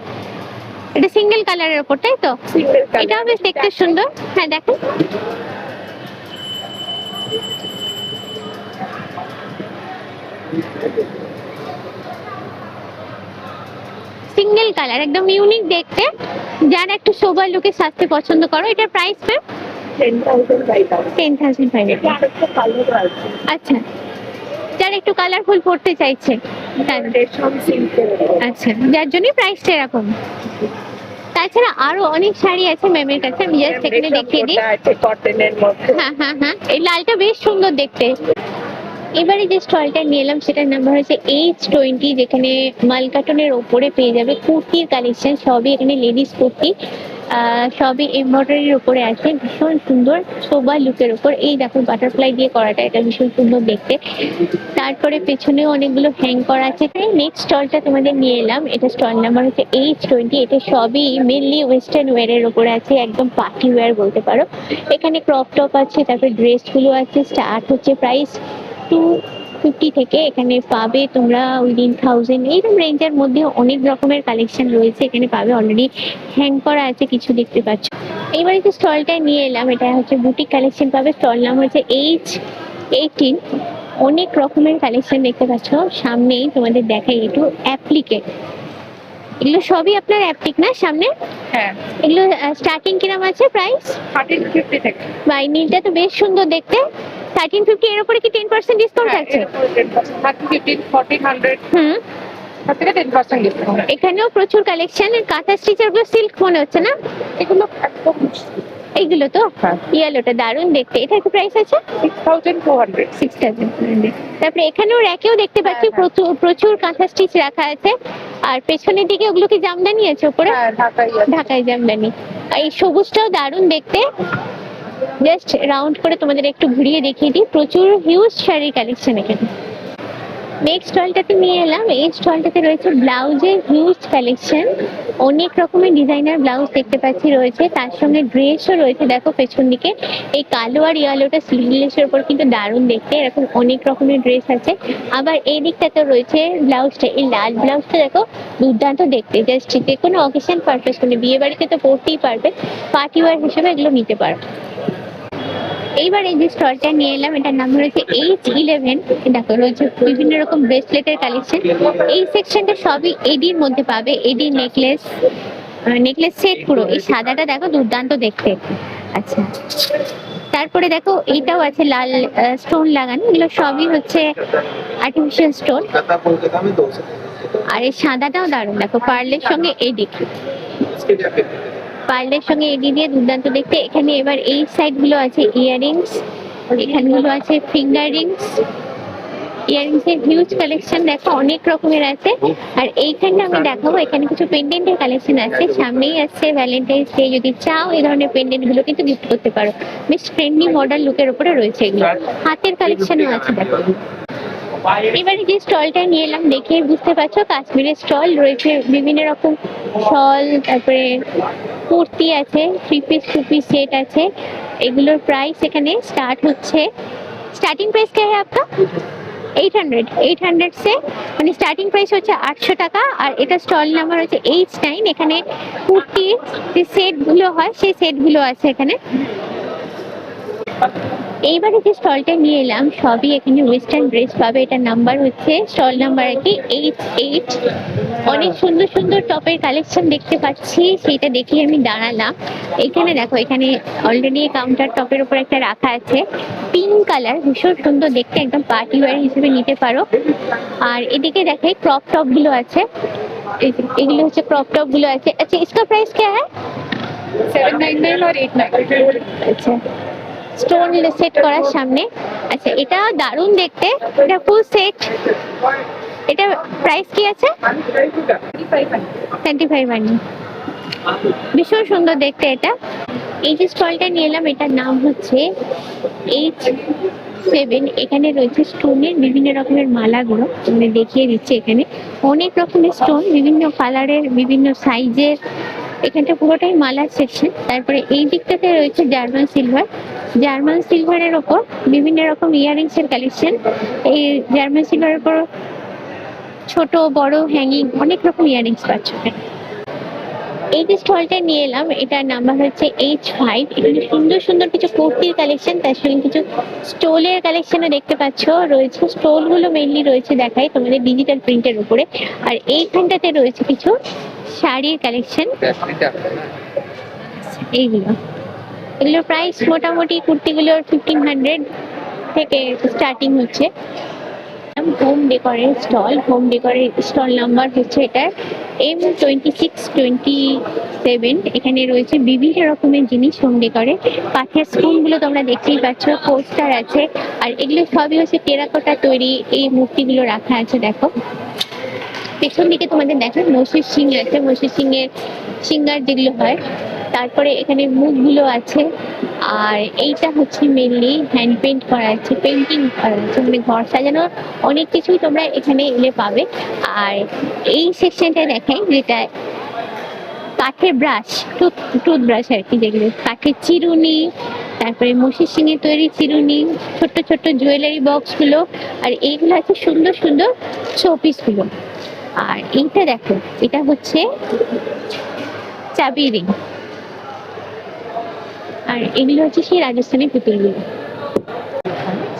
এটা সিঙ্গেল কালারের উপর, তাই তো? Single colour. এটাও বেশ দেখতে সুন্দর। হ্যাঁ, দেখো সিঙ্গেল কালার, একদম ইউনিক দেখতে। যারা একটু সোবার লুকে সাজতে পছন্দ করো, এটার প্রাইস ম্যাম 10,500। আরেকটা কালার আছে। আচ্ছা, যারা একটু কালারফুল পড়তে চাইছে, রেশম সিল্কের আচ্ছা, যার জন্য প্রাইসটা এরকম। তাছাড়া আরো অনেক শাড়ি আছে ম্যামের কাছে, আমি জাস্ট এখানে দেখিয়ে দিই। আছে কটনের মধ্যে। হ্যাঁ হ্যাঁ হ্যাঁ, এই লালটা বেশ সুন্দর দেখতে। এবারে যে স্টলটা নিয়ে এলাম সেটার নাম্বার হচ্ছে H20, যেখানে মালকাটনের ওপরে পেয়ে যাবে কুর্তির কালেকশন, সবই এখানে লেডিস কুর্তি, সবই এমব্রয়ডারির উপরে আছে, ভীষণ সুন্দর সোবার লুকের উপর। এই দেখো বাটারফ্লাই দিয়ে করাটা, এটা ভীষণ সুন্দর দেখতে। তারপরে পেছনেও অনেকগুলো হ্যাং করা আছে। নেক্সট স্টলটা তোমাদের নিয়ে এলাম, এটা স্টল নাম্বার হচ্ছে H20। এটা সবই মেনলি ওয়েস্টার্ন ওয়্যারের উপরে আছে, একদম পার্টি ওয়্যার বলতে পারো। এখানে ক্রপ টপ আছে, তারপরে ড্রেসগুলো আছে। স্টার্ট হচ্ছে প্রাইস 250 থেকে, এখানে পাবে তোমরা উইদিন 1000 এইরকম রেঞ্জের মধ্যে অনেক রকমের কালেকশন রয়েছে এখানে পাবে। অলরেডি হ্যাং করা আছে কিছু, দেখতে পাচ্ছ। এইবারে যে স্টলটা নিয়ে এলাম এটা হচ্ছে বুটিক কালেকশন পাবে, স্টল নাম হচ্ছে H18। অনেক রকমের কালেকশন দেখতে পাচ্ছ, সামনেই তোমাদের দেখাই একটু অ্যাপ্লিকেট। এগুলো সবই আপনার অ্যাপ্লিক না সামনে? হ্যাঁ, এগুলো স্টার্টিং কিরম আছে প্রাইস? 1350 থেকে। বাই, নীলটা তো বেশ সুন্দর দেখতে। 1350 এর উপরে কি 10% ডিসকাউন্ট হ্যাঁ, থাকছে? 1350, 1400 হুম, থেকে 10% ডিসকাউন্ট। এখানেও প্রচুর কালেকশন। কাঁথা স্টিচের গুলো সিল্ক মনে হচ্ছে না? এগুলো একদম এইগুলো তো হ্যাঁ। ইয়েলোটা দারুণ দেখতে। এটা কি প্রাইস আছে? 6200। 6000। তারপরে এখানেও র্যাকেও দেখতে পাচ্ছি হ্যাঁ। প্রচুর প্রচুর কাঁথা স্টিচ রাখা আছে। আর পেছনের দিকে ওগুলো কি জামদানি আছে উপরে? হ্যাঁ, ঢাকাই আছে। ঢাকায় জামদানি। আর এই সবুজটাও দারুণ দেখতে। জাস্ট রাউন্ড করে তোমাদের একটু ঘুরিয়ে দেখিয়ে দিই, প্রচুর হিউজ শাড়ির কালেকশন এখানে। নেক্সট স্টলটাতে নিয়ে এলাম, এই স্টলটাতে রয়েছে ব্লাউজের হিউজ কালেকশন। অনেক রকমের ডিজাইনার ব্লাউজ দেখতে পাচ্ছি রয়েছে, তার সঙ্গে ড্রেসও রয়েছে। দেখো পেছন দিকে এই কালো আর ইয়েলোটা স্লিভলেসের উপর কিন্তু দারুণ দেখতে, এরকম অনেক রকমের ড্রেস আছে। আবার এই দিকটাতে রয়েছে ব্লাউজটা, এই লাল ব্লাউজটা দেখো দুর্দান্ত দেখতে। জাস্ট যে কোনো অকেশন পারপাস, মানে বিয়ে বাড়িতে তো পরতেই পারবে, পার্টি ওয়্যার হিসেবে এগুলো নিতে পারো। এইবার এই যে স্টলটা নিয়ে এলাম এটার নাম রয়েছে H11। দেখো রয়েছে বিভিন্ন রকম ব্রেসলেটের কালেকশন। এই সেকশনটা সবই এডির মধ্যে পাবে, এডি নেকলেস, নেকলেস সেট পুরো। এই সাদাটা দেখো দুর্দান্ত দেখতে। আচ্ছা, তারপরে দেখো এইটাও আছে লাল স্টোন লাগানো, এগুলো সবই হচ্ছে আর্টিফিশিয়াল স্টোন। আর এই সাদাটাও দারুণ, দেখো পার্লের সঙ্গে এডি, পার্লের সঙ্গে এডি দিয়ে দুর্দান্ত দেখতে। এখানে এবার এই সাইড গুলো আছে ইয়াররিংস, এখানগুলো আছে ফিঙ্গার রিংস। ইয়াররিংস এর হিউজ কালেকশন দেখো অনেক রকমের আছে। আর এইখানটা আমি দেখাবো, এখানে কিছু পেন্ডেন্টের কালেকশন আছে। সামনেই আসছে ভ্যালেন্টাইন্স ডে, যদি চাও এই ধরনের পেন্ডেন্ট গুলো কিন্তু গিফট করতে পারো। বেশ ট্রেন্ডি মডার্ন লুকের উপরে রয়েছে এগুলো। হাতের কালেকশনও আছে দেখো। এবারে যে স্টলটা নিয়ে এলাম দেখে বুঝতে পারছো কাশ্মীরের স্টল রয়েছে, বিভিন্ন রকম শল, তারপরে কুর্তি আছে, 3 পিস 2 পিস সেট আছে। এগুলোর প্রাইস এখানে স্টার্ট হচ্ছে, স্টার্টিং প্রাইস क्या है आपका? 800 से, মানে স্টার্টিং প্রাইস হচ্ছে 800 টাকা। আর এটা স্টল নাম্বার হচ্ছে H9। এখানে কুর্তির যে সেট গুলো হয় সেই সেট গুলো আছে এখানে। এইবারে যে স্টলটা নিয়ে এলাম সবই এখানে ওয়েস্টার্ন ড্রেস পাবে। এটার নাম্বার হচ্ছে স্টল নাম্বার কি H8। অনেক সুন্দর সুন্দর টপের কালেকশন দেখতে পাচ্ছি, সেইটা দেখে আমি দাঁড়ালাম। এখানে দেখো, এখানে অলরেডি কাউন্টার টপের উপর একটা রাখা আছে, পিঙ্ক কালার, ভীষণ সুন্দর দেখতে, একদম পার্টি ওয়্যার হিসেবে নিতে পারো। আর এদিকে দেখাই ক্রপ টপ গুলো আছে, এগুলো হচ্ছে ক্রপ টপ গুলো আছে। আচ্ছা, इसका प्राइस क्या है? 799 और 899। আচ্ছা, স্টোন সেট করার সামনে। আচ্ছা, এটা দারুণ দেখতে, এটা ফুল সেট। এটা প্রাইস কি আছে? 2500। ভীষণ সুন্দর দেখতে এটা। এই যে স্টলটা নিয়ে এলাম এটার নাম হচ্ছে H7। এখানে রয়েছে স্টোনের বিভিন্ন রকমের মালাগুলো, মানে দেখিয়ে দিচ্ছে। এখানে অনেক রকমের স্টোন, বিভিন্ন কালারের, বিভিন্ন সাইজের। এখানটা পুরোটাই মালার সেকশন। তারপরে এই দিকটাতে রয়েছে জার্মান সিলভার, জার্মান সিলভারের ওপর বিভিন্ন রকম ইয়াররিংস এর কালেকশন। এই জার্মান সিলভারের উপর ছোট বড় হ্যাঙ্গিং অনেক রকম ইয়াররিংস পাচ্ছ। এই যে স্টলটা নিয়ে এলাম এটার নাম্বার হচ্ছে H5। এখানে সুন্দর সুন্দর কিছু কুর্তির কালেকশন, তার সঙ্গে কিছু স্টোলের কালেকশনও দেখতে পাচ্ছ রয়েছে। স্টোল গুলো মেইনলি রয়েছে দেখাই তোমাদের ডিজিটাল প্রিন্টের উপরে। আর এইখানটাতে রয়েছে কিছু শাড়ির কালেকশন। এগুলোর প্রাইস মোটামুটি কুর্তিগুলোর 1500 থেকে স্টার্টিং হচ্ছে। এলাম হোম ডেকোরের স্টল। হোম ডেকোরের স্টল নাম্বার হচ্ছে এটা M2627। এখানে রয়েছে বিভিন্ন রকমের জিনিস হোম ডেকোরে। কাঠের স্পুনগুলো তোমরা দেখতেই পাচ্ছ, পোস্টার আছে, আর এগুলো সবই হচ্ছে টেরাকোটা তৈরি। এই মূর্তিগুলো রাখা আছে দেখো। পেছন দিকে তোমাদের দেখো মহিষের সিং আছে, মহিষের সিংয়ের সিঙ্গার যেগুলো হয়। তারপরে এখানে মুখগুলো আছে। আর এইটা হচ্ছে মেনলি হ্যান্ড পেন্ট করা আছে, পেন্টিং করা আছে, মানে ঘর সাজানোর অনেক কিছুই তোমরা এখানে এলে পাবে। আর এই সেকশনটা দেখাই যেটা কাঠের ব্রাশ, টুথব্রাশ আর কি, যেগুলো কাঠের চিরুনি, তারপরে মহিষের সিংয়ের তৈরি চিরুনি, ছোট্ট ছোট্ট জুয়েলারি বক্সগুলো, আর এইগুলো আছে সুন্দর সুন্দর শোপিসগুলো। আর এইটা দেখো, এটা হচ্ছে চাবি রিং। আর এগুলো হচ্ছে সেই রাজস্থানী পুতুলগুলো।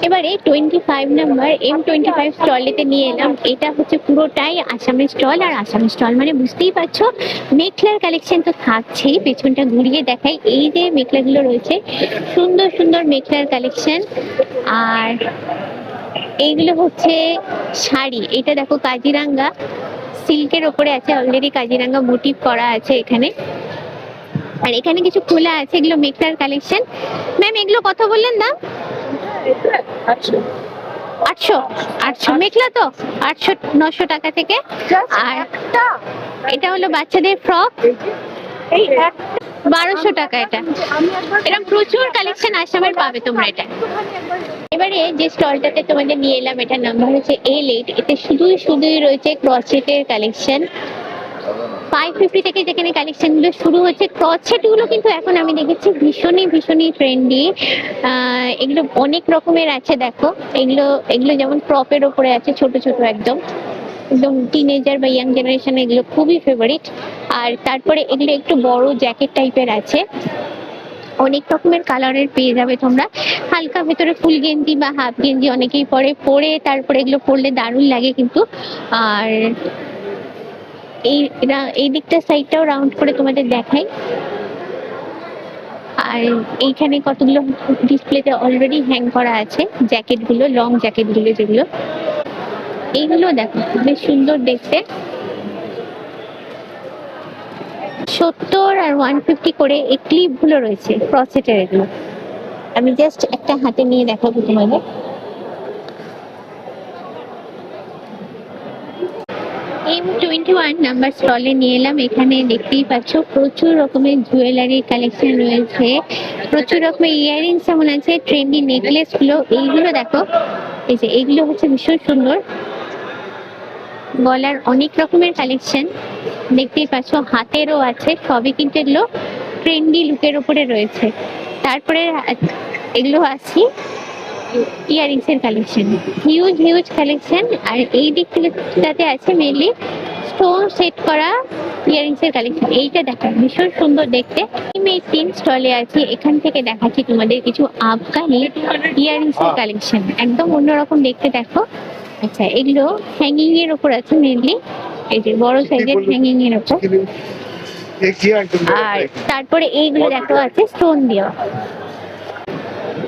এবারে 25 নাম্বার M25 স্টলেতে নিয়ে এলাম। এটা হচ্ছে পুরোটাই আসামের স্টল। আর আসামের স্টল মানে বুঝতেই পারছো, মেখলার কালেকশন তো থাকছেই। পেছনটা ঘুরিয়ে দেখাই, এই যে মেখলাগুলো রয়েছে, সুন্দর সুন্দর মেখলার কালেকশন। আর এইগুলো হচ্ছে শাড়ি। এটা দেখো কাজিরাঙ্গা সিল্কের ওপরে আছে, অলরেডি কাজিরাঙ্গা মোটিভ করা আছে এখানে। আর এখানে কিছু খোলা আছে, এগুলো মেখলার কালেকশন। ম্যাম এগুলো কত বললেন দাম? 800 মেখলা তো 800-900 টাকা থেকে। আর এটা হলো বাচ্চাদের ফ্রক, এই 1200 টাকা। এটা এরকম প্রচুর কালেকশন আসামের পাবে তোমরা এটা। এবারে যে স্টলটাতে তোমাদের নিয়ে এলাম, এটার নাম্বার হচ্ছে A8। এতে শুধুই রয়েছে ক্রসেটের কালেকশন। 550 থেকে যেখানে কালেকশন গুলো শুরু হচ্ছে। ক্রসেট গুলো কিন্তু এখন আমি দেখেছি ভীষণই ট্রেন্ডি। এগুলো অনেক রকমের আছে দেখো। এগুলো যেমন টপের ওপরে আছে, ছোট ছোট একদম টিনেজার বা ইয়াং জেনারেশন এগুলো খুবই ফেভারিট। আর তারপরে এগুলো একটু বড় জ্যাকেট টাইপের আছে, অনেক রকমের কালারের পেয়ে যাবে তোমরা। হালকা ভেতরে ফুল গেঞ্জি বা হাফ গেঞ্জি অনেকেই পরে তারপরে এগুলো পরলে দারুণ লাগে কিন্তু। আর এই দিকটা সাইডটাও রাউন্ড করে তোমাদের দেখাই। আর এইখানে কতগুলো ডিসপ্লেতে অলরেডি হ্যাং করা আছে জ্যাকেটগুলো, লং জ্যাকেটগুলো যেগুলো। এইগুলো দেখো বেশ সুন্দর দেখতে। 70 আর 150 করে এই ক্লিপগুলো রয়েছে ক্রসেটের। এগুলো আমি জাস্ট একটা হাতে নিয়ে দেখাবো তোমাদের। M21 নাম্বার স্টলে নিয়ে এলাম। এখানে দেখতেই পাচ্ছ প্রচুর রকমের জুয়েলারি কালেকশন রয়েছে, প্রচুর রকমের ইয়াররিংস যেমন আছে, ট্রেন্ডি নেকলেস গুলো। এইগুলো দেখো, এই যে এইগুলো হচ্ছে ভীষণ সুন্দর। গলার অনেক রকমের কালেকশন দেখতেই পাচ্ছ, হাতেরও আছে, সবই কিন্তু এগুলো ট্রেন্ডি লুকের উপরে রয়েছে। তারপরে এগুলো আছে ইয়ারিংস এর কালেকশন, হিউজ কালেকশন। আর এই দিকটাতে আছে মেনলি স্টোন সেট করা ইয়ারিংস এর কালেকশন। এইটা দেখো ভীষণ সুন্দর দেখতে। আমি 3 স্টলে আছি, এখান থেকে দেখাচ্ছি তোমাদের কিছু আফগানি ইয়ারিংস এর কালেকশন, একদম অন্যরকম দেখতে দেখো। আচ্ছা, এগুলো হ্যাঙ্গিং এর উপর আছে মেনলি, এই যে বড় সাইজের হ্যাঙ্গিং এর উপর। আর তারপরে এইগুলো দেখো আছে স্টোন দেওয়া।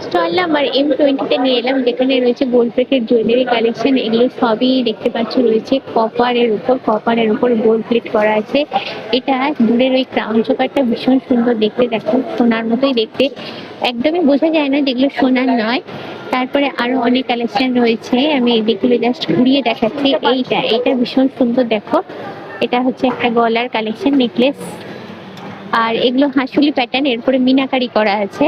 স্টল নাম্বার M20 তে নিয়ে এলাম, যেখানে রয়েছে গোল্ড প্লেটের জুয়েলারি কালেকশন। এগুলো সবই দেখতে পাচ্ছ রয়েছে কপারের উপর গোল্ড প্লেট করা আছে। এটা দূরের ওই ক্রাউন চোকারটা ভীষণ সুন্দর দেখতে দেখো, সোনার মতোই দেখতে, একদমই বোঝা যায় না যেগুলো সোনার নয়। তারপরে আরো অনেক কালেকশন রয়েছে, আমি এই দিকগুলো জাস্ট ঘুরিয়ে দেখাচ্ছি। এইটা ভীষণ সুন্দর দেখো, এটা হচ্ছে একটা গলার কালেকশন নেকলেস। আর এগুলো হাঁসুলি প্যাটার্ন, এরপরে মিনাকারি করা আছে।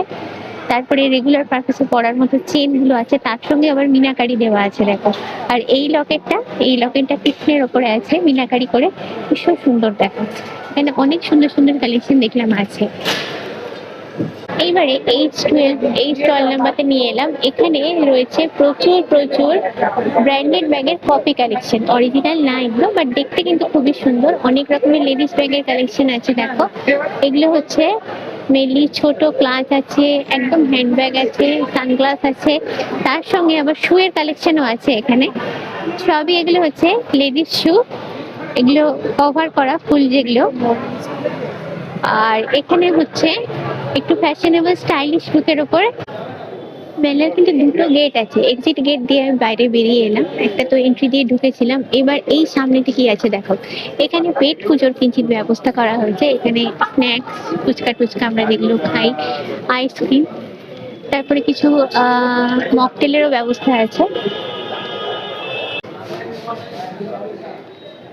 তারপরে রেগুলার পারপাসে পরার মতো চেন গুলো আছে, তার সঙ্গে আবার মিনাকারি দেওয়া আছে দেখো। আর এই লকেটটা কৃষ্ণের ওপরে আছে মিনাকারি করে, ভীষণ সুন্দর দেখো। এখানে অনেক সুন্দর কালেকশন দেখলাম আছে। এইবারে H12 এই স্টল নাম্বারতে নিয়ে এলাম। এখানে রয়েছে প্রচুর ব্র্যান্ডেড ব্যাগের কপি কালেকশন, অরিজিনাল না এগুলো, বাট দেখতে কিন্তু খুবই সুন্দর। অনেক রকমের লেডিস ব্যাগের কালেকশন আছে দেখো। এগুলো হচ্ছে মেনলি ছোট ক্লাচ আছে, একদম হ্যান্ডব্যাগ আছে, সানগ্লাস আছে, তার সঙ্গে আবার শুয়ের কালেকশনও আছে এখানে। সবই এগুলো হচ্ছে লেডিস শু, এগুলো কভার করা ফুল যেগুলো। আর এখানে হচ্ছে একটু ফ্যাশনেবল স্টাইলিশ লুকের উপর মেলার কিন্তু দুটো গেট আছে, এক্সিট গেট দিয়ে আমি বাইরে বেরিয়ে এলাম, একটা তো এন্ট্রি দিয়ে ঢুকেছিলাম। এবার এই সামনেতে কি আছে দেখো, এখানে পেট পুজোর কিঞ্চিত ব্যবস্থা করা হয়েছে। এখানে স্ন্যাক্স, ফুচকা টুচকা আমরা যেগুলো খাই, আইসক্রিম, তারপরে কিছু মকটেলেরও ব্যবস্থা আছে।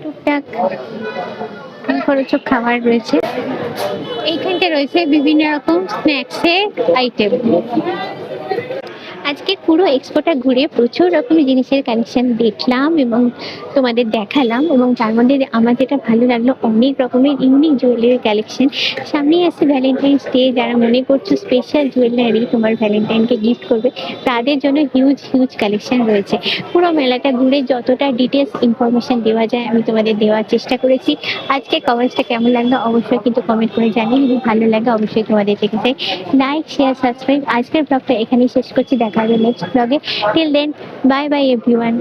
টুকটাক খরচক খাবার রয়েছে। এইখানটা রয়েছে বিভিন্ন রকম স্ন্যাক্সের আইটেম। আজকে পুরো এক্সপোটা ঘুরে প্রচুর রকমের জিনিসের কালেকশন দেখলাম এবং তোমাদের দেখালাম, এবং তার মধ্যে আমার যেটা ভালো লাগলো, অনেক রকমের ইউনিক জুয়েলারি কালেকশন। সামনেই আসছে ভ্যালেন্টাইন্স ডে, যারা মনে করছো স্পেশাল জুয়েলারি তোমার ভ্যালেন্টাইনকে গিফট করবে, তাদের জন্য হিউজ হিউজ কালেকশন রয়েছে। পুরো মেলাটা ঘুরে যতটা ডিটেলস ইনফরমেশন দেওয়া যায় আমি তোমাদের দেওয়ার চেষ্টা করেছি। আজকে কভারেজটা কেমন লাগলো অবশ্যই কিন্তু কমেন্ট করে জানিয়ে, যদি ভালো লাগে অবশ্যই তোমাদের থেকে চাই লাইক, শেয়ার, সাবস্ক্রাইব। আজকের ব্লগটা এখানেই শেষ করছি, দেখা হবে নেক্সট ব্লগে। Till then, bye bye everyone.